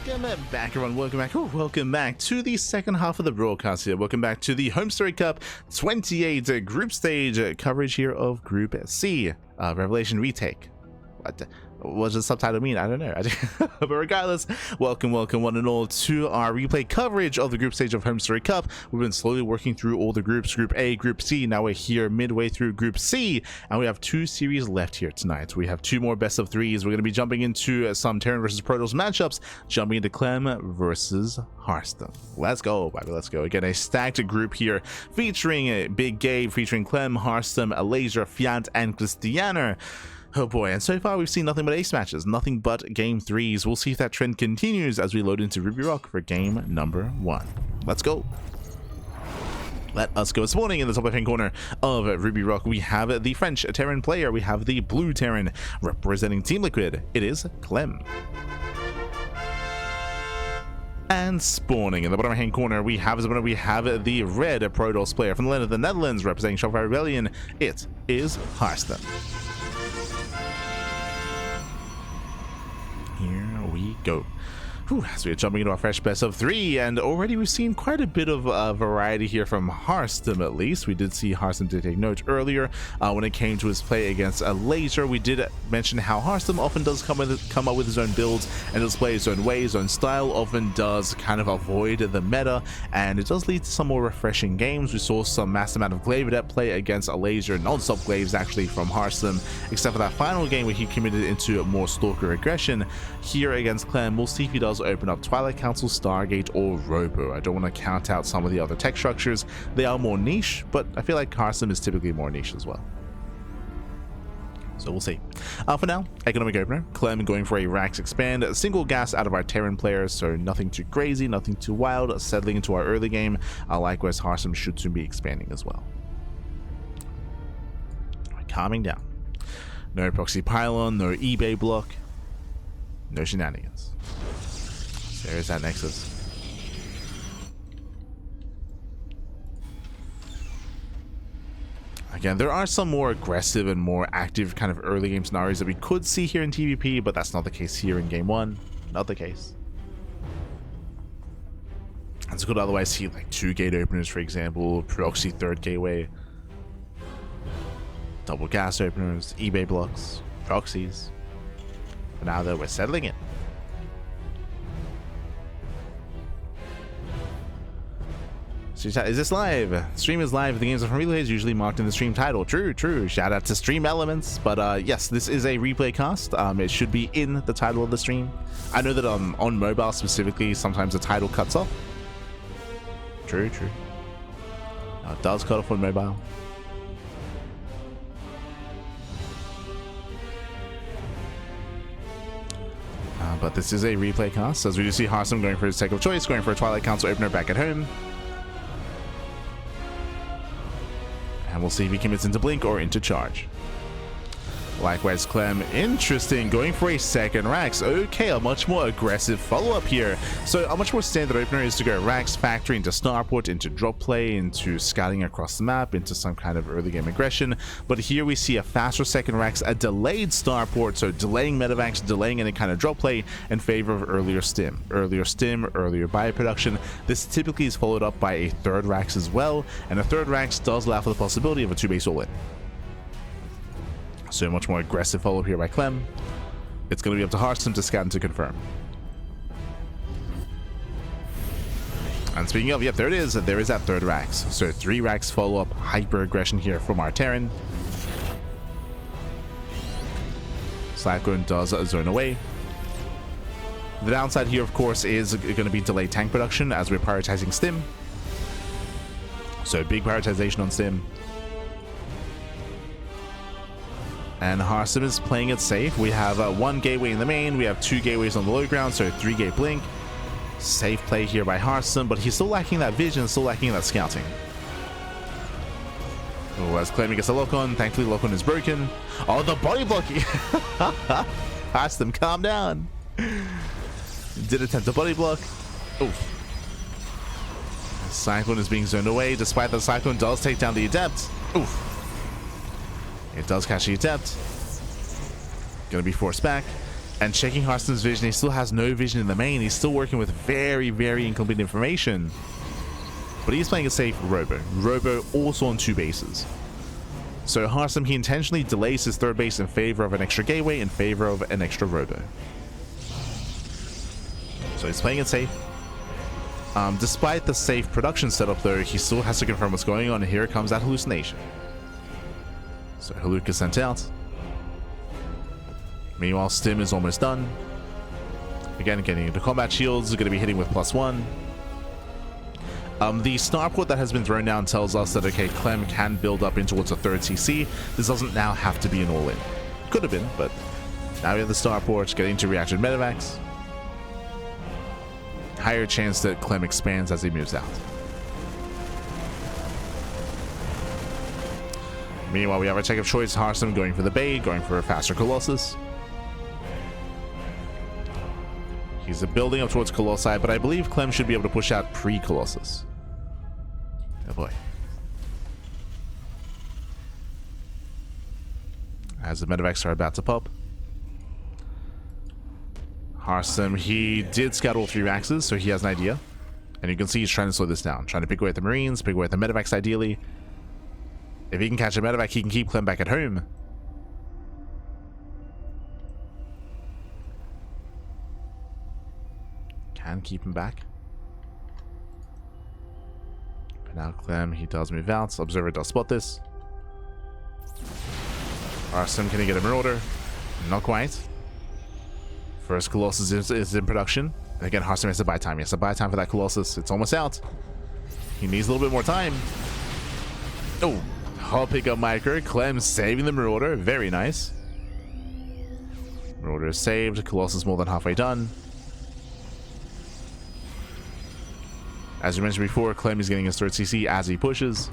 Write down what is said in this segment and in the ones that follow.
Welcome back, everyone. Welcome back to the second half of the broadcast here. Welcome back to the HomeStory Cup 28 group stage coverage here of Group C, Revelation Retake. What does the subtitle mean? I don't know. But regardless, welcome one and all to our replay coverage of the group stage of HomeStory Cup. We've been slowly working through all the groups, Group A, Group C. Now we're here midway through Group C, and we have two series left here tonight. We have two more best of threes. We're going to be jumping into some Terran versus Protoss matchups, jumping into Clem versus Harstem. Let's go, baby. Let's go. Again, a stacked group here featuring Big Gabe, featuring Clem, Harstem, Alasia, Fiat, and Christiana. Oh boy, and so far we've seen nothing but ace matches, nothing but game threes. We'll see if that trend continues as we load into Ruby Rock for game number 1. Let's go. Let us go. Spawning in the top left-hand corner of Ruby Rock, we have the French Terran player. We have the blue Terran representing Team Liquid. It is Clem. And spawning in the bottom right-hand corner, we have the red Protoss player from the land of the Netherlands representing Shopify Rebellion. It is Harstem. Here we go. So we're jumping into our fresh best of 3, and already we've seen quite a bit of variety here from Harstem. At least we did see Harstem to take note earlier when it came to his play against Alasia. We did mention how Harstem often does come up with his own builds and does play his own way. His own style often does kind of avoid the meta, and it does lead to some more refreshing games. We saw some massive amount of glaive at play against Alasia, non-stop glaives actually from Harstem, except for that final game where he committed into more stalker aggression. Here against Clem, we'll see if he does open up Twilight Council, Stargate, or Robo. I don't want to count out some of the other tech structures. They are more niche, but I feel like Harstem is typically more niche as well. So we'll see. For now, economic opener. Clem going for a Rax expand. Single gas out of our Terran players, so nothing too crazy, nothing too wild. Settling into our early game. Likewise, Harstem should soon be expanding as well. Calming down. No proxy pylon, no eBay block, no shenanigans. There is that Nexus. Again, there are some more aggressive and more active kind of early game scenarios that we could see here in TvP, but that's not the case here in game 1. Not the case. And so could otherwise see like 2 gate openers, for example, proxy 3rd gateway, double gas openers, eBay blocks, proxies. But now that we're settling it. Is this live? Stream is live. The games are from replay is usually marked in the stream title. True. Shout out to Stream Elements. But yes, this is a replay cast. It should be in the title of the stream. I know that on mobile specifically, sometimes the title cuts off. True. It does cut off on mobile. But this is a replay cast. As we do see Harstem going for his tech of choice, going for a Twilight Council opener back at home. And we'll see if he commits into blink or into charge. Likewise, Clem, interesting, going for a second Rax. Okay, a much more aggressive follow-up here. So a much more standard opener is to go Rax, Factory, into Starport, into drop play, into scouting across the map, into some kind of early game aggression. But here we see a faster second Rax, a delayed Starport, so delaying Metavacs, delaying any kind of drop play in favor of earlier stim, earlier bioproduction. This typically is followed up by a 3rd Rax as well, and a 3rd Rax does allow for the possibility of a 2-base all-in. So much more aggressive follow-up here by Clem. It's going to be up to Harstem to scout and to confirm. And speaking of, yep, there it is. There is that 3rd Rax. So 3 Rax follow-up hyper aggression here from our Terran. Cyclone does zone away. The downside here, of course, is going to be delayed tank production as we're prioritizing stim. So big prioritization on stim. And Harstem is playing it safe. We have 1 gateway in the main, we have 2 gateways on the low ground, so 3 gate blink. Safe play here by Harstem, but he's still lacking that vision, still lacking that scouting. Oh, as Clem gets a lock on, thankfully lock on is broken. Oh, the body blocking! Harstem, calm down. Did attempt a body block. Oof. Cyclone is being zoned away, despite that Cyclone does take down the Adept. Oof. It does catch the Adept. Gonna be forced back. And checking Harstem's vision, he still has no vision in the main. He's still working with very, very incomplete information. But he's playing a safe Robo. Robo also on 2 bases. So Harstem, he intentionally delays his 3rd base in favor of an extra gateway, in favor of an extra Robo. So he's playing it safe. Despite the safe production setup though, he still has to confirm what's going on, and here comes that hallucination. So Haluk is sent out. Meanwhile, Stim is almost done. Again, getting into combat shields, going to be hitting with +1. The starport that has been thrown down tells us that, okay, Clem can build up in towards a 3rd CC. This doesn't now have to be an all-in. Could have been, but now we have the starport, getting to reaction medevacs. Higher chance that Clem expands as he moves out. Meanwhile, we have our tech of choice, Harstem going for the bait, going for a faster Colossus. He's building up towards Colossi, but I believe Clem should be able to push out pre-Colossus. Oh boy. As the medevacs are about to pop. Harstem, he did scout all 3 axes, so he has an idea. And you can see he's trying to slow this down. Trying to pick away at the Marines, pick away at the medevacs ideally. If he can catch a medevac, he can keep Clem back at home. Can keep him back. But now Clem, he does move out. Observer does spot this. Harstem, can he get a Marauder? Not quite. First Colossus is in production. And again, Harstem has to buy time. He has to buy time for that Colossus. It's almost out. He needs a little bit more time. Oh, I'll pick up Micro. Clem saving the Marauder. Very nice. Marauder is saved. Colossus more than halfway done. As we mentioned before, Clem is getting his 3rd CC as he pushes.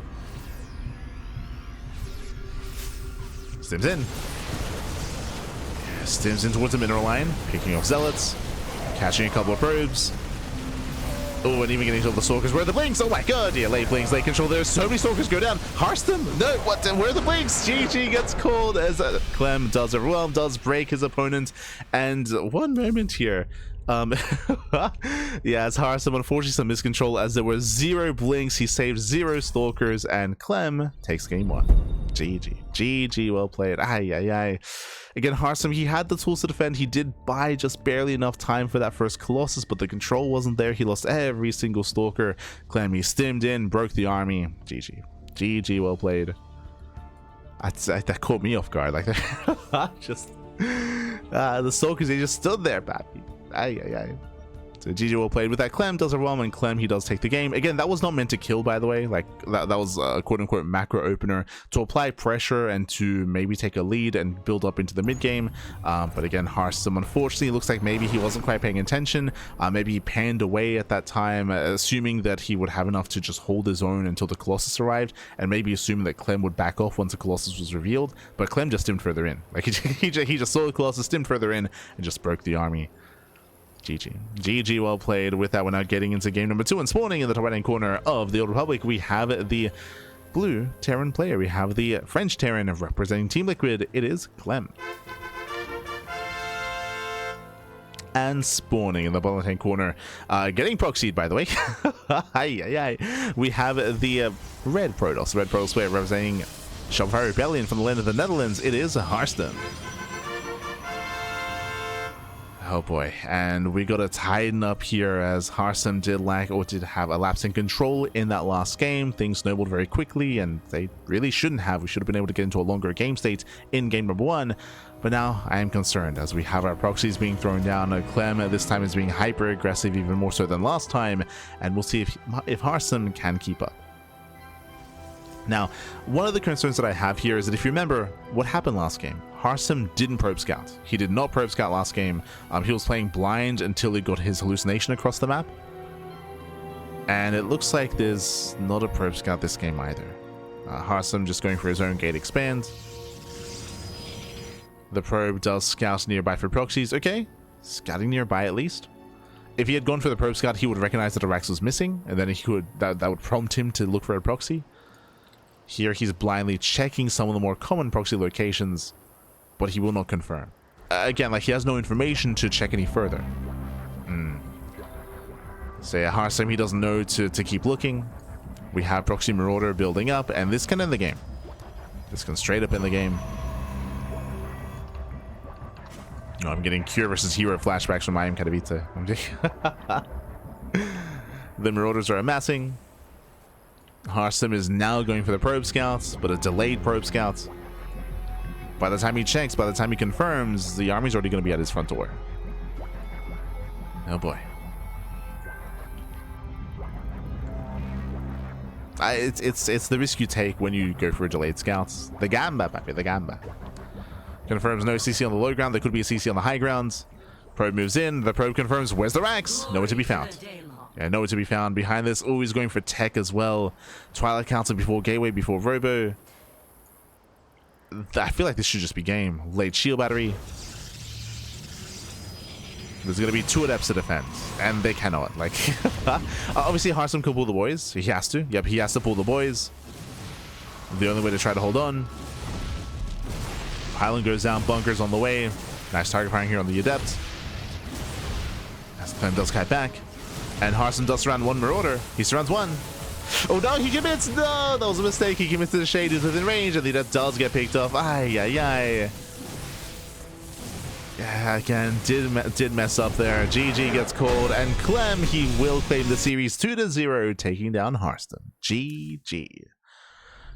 Stims in. Stims in towards the mineral line, picking off zealots, catching a couple of probes. Oh, and even getting to the stalkers. Where are the blinks? Oh my god, yeah, late blinks, late control. There's so many stalkers go down. Harstem, no, what? Where are the blinks? GG gets called as Clem does overwhelm, does break his opponent. And one moment here. Yeah, it's Harstem, unfortunately some miscontrol as there were 0 blinks. He saved 0 stalkers, and Clem takes game 1. GG, well played. Aye. Again, Harstem, he had the tools to defend. He did buy just barely enough time for that first Colossus, but the control wasn't there. He lost every single stalker. Clem, he stimmed in, broke the army. GG, well played. That caught me off guard. Like, just the stalkers, they just stood there, pappy. Aye. So GG well played with that. Clem does overwhelm, and Clem, he does take the game. Again, that was not meant to kill, by the way. Like, that was a quote-unquote macro opener to apply pressure and to maybe take a lead and build up into the mid-game. But again, Harstem, unfortunately, looks like maybe he wasn't quite paying attention. Maybe he panned away at that time, assuming that he would have enough to just hold his own until the Colossus arrived, and maybe assuming that Clem would back off once the Colossus was revealed. But Clem just stimmed further in. Like, he just saw the Colossus, stimmed further in, and just broke the army. GG well played. With that, we're now getting into game number 2, and spawning in the top right hand corner of the Old Republic, we have the blue Terran player. We have the French Terran representing Team Liquid. It is Clem. And spawning in the bottom right-hand corner, getting proxied, by the way. We have the red Protoss player representing Shopify Rebellion from the land of the Netherlands. It is Harstem. Oh boy, and we got to tighten up here as Harstem did have a lapse in control in that last game. Things snowballed very quickly, and they really shouldn't have. We should have been able to get into a longer game state in game number 1. But now I am concerned as we have our proxies being thrown down. Clem this time is being hyper aggressive, even more so than last time, and we'll see if Harstem can keep up. Now, one of the concerns that I have here is that if you remember what happened last game, Harstem didn't probe scout. He did not probe scout last game. He was playing blind until he got his hallucination across the map. And it looks like there's not a probe scout this game either. Harstem just going for his own gate expand. The probe does scout nearby for proxies. Okay, scouting nearby at least. If he had gone for the probe scout, he would recognize that a Rax was missing, and then that would prompt him to look for a proxy. Here he's blindly checking some of the more common proxy locations, but he will not confirm. again, like, he has no information to check any further. So yeah, Harstem, he doesn't know to keep looking. We have Proxy Marauder building up, and this can end the game. This can straight up end the game. Oh, I'm getting Cure versus Hero flashbacks from I Am Kadavita. The Marauders are amassing. Harstem is now going for the Probe Scouts, but a delayed Probe Scout. By the time he checks, by the time he confirms, the army's already going to be at his front door. Oh boy. It's the risk you take when you go for a delayed scouts. The Gamba, baby, the Gamba. Confirms no CC on the low ground. There could be a CC on the high ground. Probe moves in. The probe confirms where's the racks? Nowhere to be found. Yeah, nowhere to be found. Behind this, always going for tech as well. Twilight Council before Gateway, before Robo. I feel like this should just be game. Late shield battery. There's going to be 2 adepts to defend, and they cannot. Like, obviously, Harstem could pull the boys. He has to. Yep, he has to pull the boys. The only way to try to hold on. Highland goes down, bunkers on the way. Nice target firing here on the adept. As Clem does kite back, and Harstem does surround 1 Marauder. He surrounds 1. Oh no, he commits! No, that was a mistake. He commits to the shade. He's within range, and the adept does get picked off. Ay, ay, ay. Yeah, again, did mess up there. GG gets called, and Clem, he will claim the series 2-0, taking down Harstem. GG.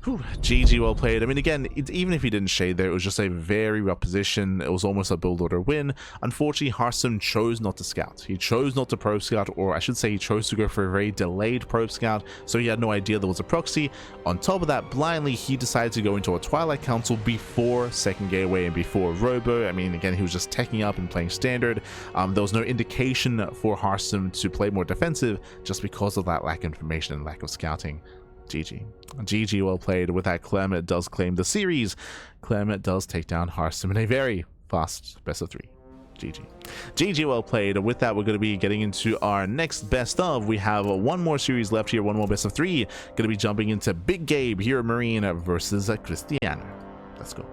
Whew, GG, well played. I mean, again, even if he didn't shade there, it was just a very rough position. It was almost a build order win. Unfortunately, Harstem chose not to scout. He chose not to probe scout, or I should say he chose to go for a very delayed probe scout, so he had no idea there was a proxy. On top of that, blindly, he decided to go into a Twilight Council before second gateway and before Robo. I mean, again, he was just teching up and playing standard. There was no indication for Harstem to play more defensive just because of that lack of information and lack of scouting. GG. GG, well played. With that, Clem does claim the series. Clem does take down Harstem in a very fast best of 3. GG. GG, well played. With that, we're going to be getting into our next best of. We have 1 more series left here, 1 more best of 3. Going to be jumping into Big Gabe, Hero Marine versus Christiana. Let's go.